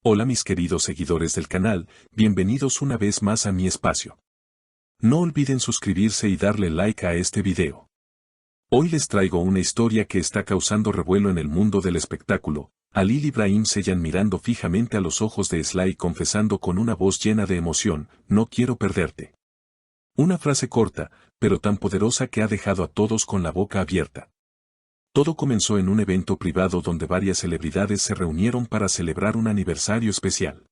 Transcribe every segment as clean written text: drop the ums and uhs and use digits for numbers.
Hola mis queridos seguidores del canal, bienvenidos una vez más a mi espacio. No olviden suscribirse y darle like a este video. Hoy les traigo una historia que está causando revuelo en el mundo del espectáculo. Halil Ibrahim Ceyhan mirando fijamente a los ojos de Esla y confesando con una voz llena de emoción, no quiero perderte. Una frase corta, pero tan poderosa que ha dejado a todos con la boca abierta. Todo comenzó en un evento privado donde varias celebridades se reunieron para celebrar un aniversario especial.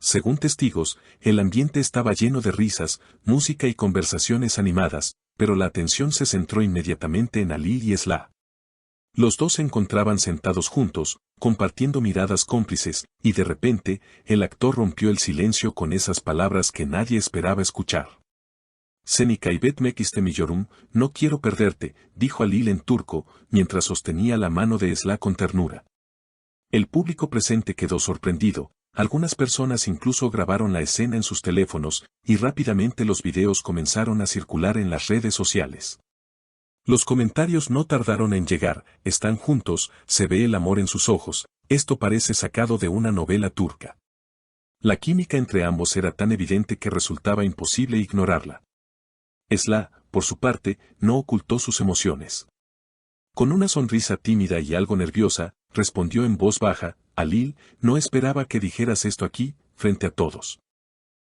Según testigos, el ambiente estaba lleno de risas, música y conversaciones animadas, pero la atención se centró inmediatamente en Halil y Esla. Los dos se encontraban sentados juntos, compartiendo miradas cómplices, y de repente, el actor rompió el silencio con esas palabras que nadie esperaba escuchar. Seni kaybetmek istemiyorum, no quiero perderte, dijo Halil en turco, mientras sostenía la mano de Esla con ternura. El público presente quedó sorprendido, algunas personas incluso grabaron la escena en sus teléfonos, y rápidamente los videos comenzaron a circular en las redes sociales. Los comentarios no tardaron en llegar, están juntos, se ve el amor en sus ojos, esto parece sacado de una novela turca. La química entre ambos era tan evidente que resultaba imposible ignorarla. Esla, por su parte, no ocultó sus emociones. Con una sonrisa tímida y algo nerviosa, respondió en voz baja, Halil, no esperaba que dijeras esto aquí, frente a todos.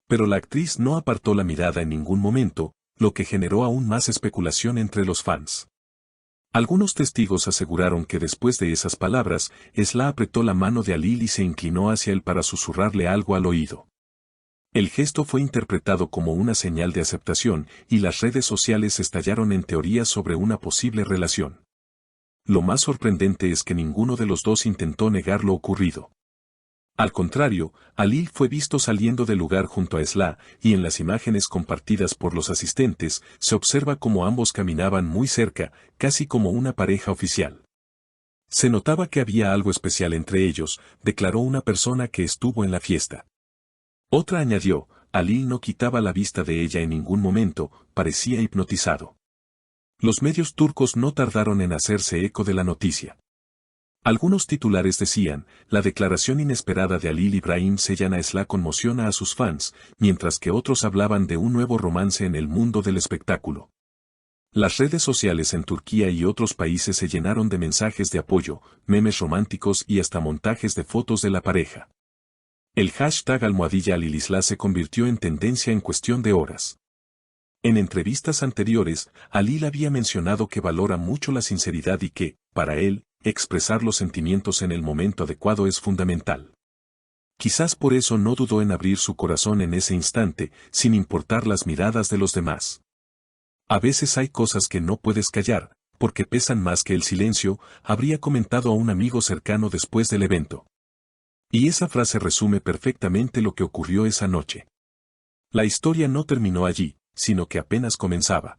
Pero la actriz no apartó la mirada en ningún momento, lo que generó aún más especulación entre los fans. Algunos testigos aseguraron que después de esas palabras, Esla apretó la mano de Halil y se inclinó hacia él para susurrarle algo al oído. El gesto fue interpretado como una señal de aceptación, y las redes sociales estallaron en teorías sobre una posible relación. Lo más sorprendente es que ninguno de los dos intentó negar lo ocurrido. Al contrario, Halil fue visto saliendo del lugar junto a Esla, y en las imágenes compartidas por los asistentes, se observa cómo ambos caminaban muy cerca, casi como una pareja oficial. Se notaba que había algo especial entre ellos, declaró una persona que estuvo en la fiesta. Otra añadió, Halil no quitaba la vista de ella en ningún momento, parecía hipnotizado. Los medios turcos no tardaron en hacerse eco de la noticia. Algunos titulares decían, la declaración inesperada de Halil Ibrahim Ceyhan a Esla conmociona a sus fans, mientras que otros hablaban de un nuevo romance en el mundo del espectáculo. Las redes sociales en Turquía y otros países se llenaron de mensajes de apoyo, memes románticos y hasta montajes de fotos de la pareja. El hashtag #HalilIsla se convirtió en tendencia en cuestión de horas. En entrevistas anteriores, Halil había mencionado que valora mucho la sinceridad y que, para él, expresar los sentimientos en el momento adecuado es fundamental. Quizás por eso no dudó en abrir su corazón en ese instante, sin importar las miradas de los demás. A veces hay cosas que no puedes callar, porque pesan más que el silencio, habría comentado a un amigo cercano después del evento. Y esa frase resume perfectamente lo que ocurrió esa noche. La historia no terminó allí, sino que apenas comenzaba.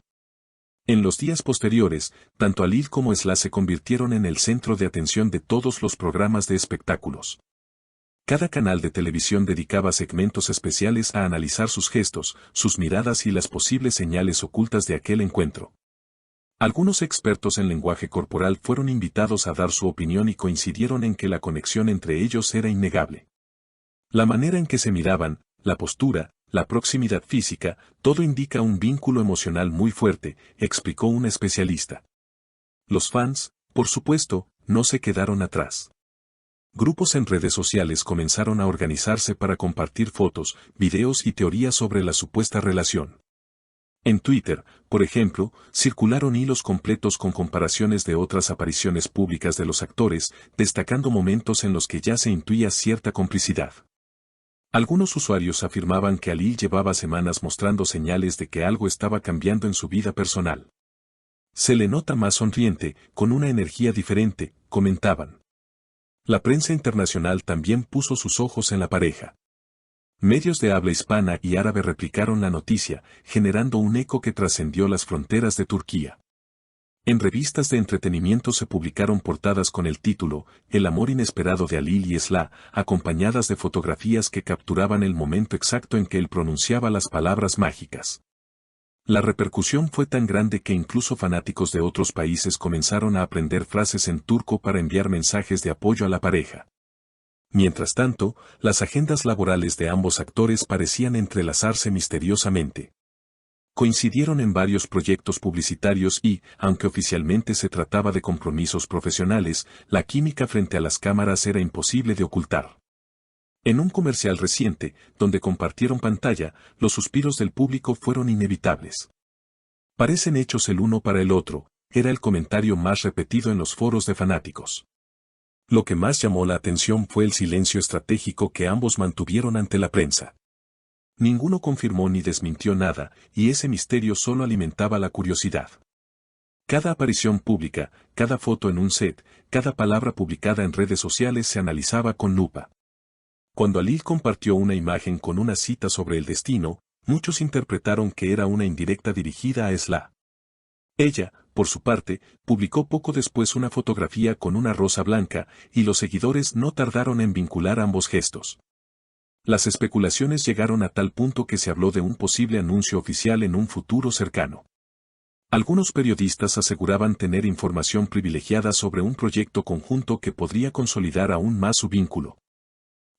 En los días posteriores, tanto Halil como Esla se convirtieron en el centro de atención de todos los programas de espectáculos. Cada canal de televisión dedicaba segmentos especiales a analizar sus gestos, sus miradas y las posibles señales ocultas de aquel encuentro. Algunos expertos en lenguaje corporal fueron invitados a dar su opinión y coincidieron en que la conexión entre ellos era innegable. La manera en que se miraban, la postura, la proximidad física, todo indica un vínculo emocional muy fuerte, explicó un especialista. Los fans, por supuesto, no se quedaron atrás. Grupos en redes sociales comenzaron a organizarse para compartir fotos, videos y teorías sobre la supuesta relación. En Twitter, por ejemplo, circularon hilos completos con comparaciones de otras apariciones públicas de los actores, destacando momentos en los que ya se intuía cierta complicidad. Algunos usuarios afirmaban que Halil llevaba semanas mostrando señales de que algo estaba cambiando en su vida personal. Se le nota más sonriente, con una energía diferente, comentaban. La prensa internacional también puso sus ojos en la pareja. Medios de habla hispana y árabe replicaron la noticia, generando un eco que trascendió las fronteras de Turquía. En revistas de entretenimiento se publicaron portadas con el título, El amor inesperado de Halil y Esla, acompañadas de fotografías que capturaban el momento exacto en que él pronunciaba las palabras mágicas. La repercusión fue tan grande que incluso fanáticos de otros países comenzaron a aprender frases en turco para enviar mensajes de apoyo a la pareja. Mientras tanto, las agendas laborales de ambos actores parecían entrelazarse misteriosamente. Coincidieron en varios proyectos publicitarios y, aunque oficialmente se trataba de compromisos profesionales, la química frente a las cámaras era imposible de ocultar. En un comercial reciente, donde compartieron pantalla, los suspiros del público fueron inevitables. Parecen hechos el uno para el otro, era el comentario más repetido en los foros de fanáticos. Lo que más llamó la atención fue el silencio estratégico que ambos mantuvieron ante la prensa. Ninguno confirmó ni desmintió nada, y ese misterio solo alimentaba la curiosidad. Cada aparición pública, cada foto en un set, cada palabra publicada en redes sociales se analizaba con lupa. Cuando Halil compartió una imagen con una cita sobre el destino, muchos interpretaron que era una indirecta dirigida a Esla. Ella, por su parte, publicó poco después una fotografía con una rosa blanca, y los seguidores no tardaron en vincular ambos gestos. Las especulaciones llegaron a tal punto que se habló de un posible anuncio oficial en un futuro cercano. Algunos periodistas aseguraban tener información privilegiada sobre un proyecto conjunto que podría consolidar aún más su vínculo.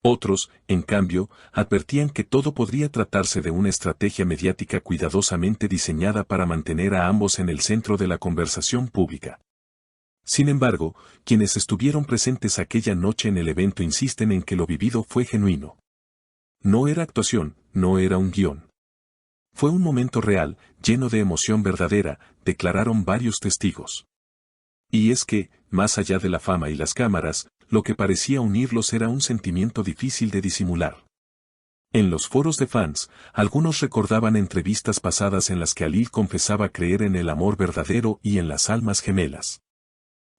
Otros, en cambio, advertían que todo podría tratarse de una estrategia mediática cuidadosamente diseñada para mantener a ambos en el centro de la conversación pública. Sin embargo, quienes estuvieron presentes aquella noche en el evento insisten en que lo vivido fue genuino. No era actuación, no era un guión. Fue un momento real, lleno de emoción verdadera, declararon varios testigos. Y es que, más allá de la fama y las cámaras, lo que parecía unirlos era un sentimiento difícil de disimular. En los foros de fans, algunos recordaban entrevistas pasadas en las que Halil confesaba creer en el amor verdadero y en las almas gemelas.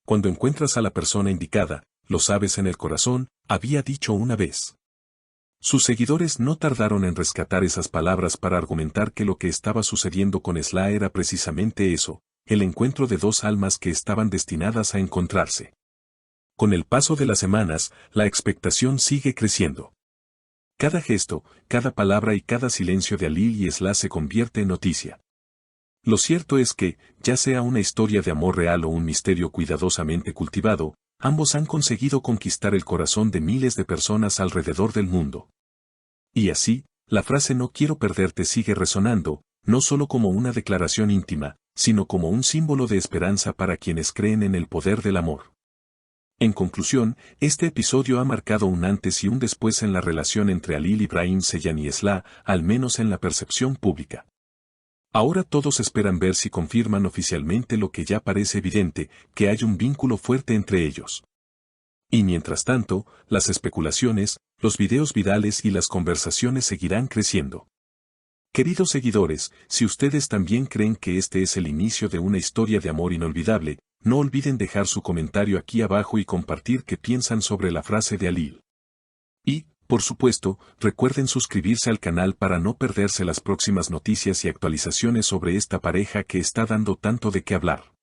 Cuando encuentras a la persona indicada, lo sabes en el corazón, había dicho una vez. Sus seguidores no tardaron en rescatar esas palabras para argumentar que lo que estaba sucediendo con Esla era precisamente eso, el encuentro de dos almas que estaban destinadas a encontrarse. Con el paso de las semanas, la expectación sigue creciendo. Cada gesto, cada palabra y cada silencio de Halil y Esla se convierte en noticia. Lo cierto es que, ya sea una historia de amor real o un misterio cuidadosamente cultivado, ambos han conseguido conquistar el corazón de miles de personas alrededor del mundo. Y así, la frase "no quiero perderte" sigue resonando, no solo como una declaración íntima, sino como un símbolo de esperanza para quienes creen en el poder del amor. En conclusión, este episodio ha marcado un antes y un después en la relación entre Halil Ibrahim Ceyhan y Esla, al menos en la percepción pública. Ahora todos esperan ver si confirman oficialmente lo que ya parece evidente, que hay un vínculo fuerte entre ellos. Y mientras tanto, las especulaciones, los videos virales y las conversaciones seguirán creciendo. Queridos seguidores, si ustedes también creen que este es el inicio de una historia de amor inolvidable, no olviden dejar su comentario aquí abajo y compartir qué piensan sobre la frase de Halil. Y, por supuesto, recuerden suscribirse al canal para no perderse las próximas noticias y actualizaciones sobre esta pareja que está dando tanto de qué hablar.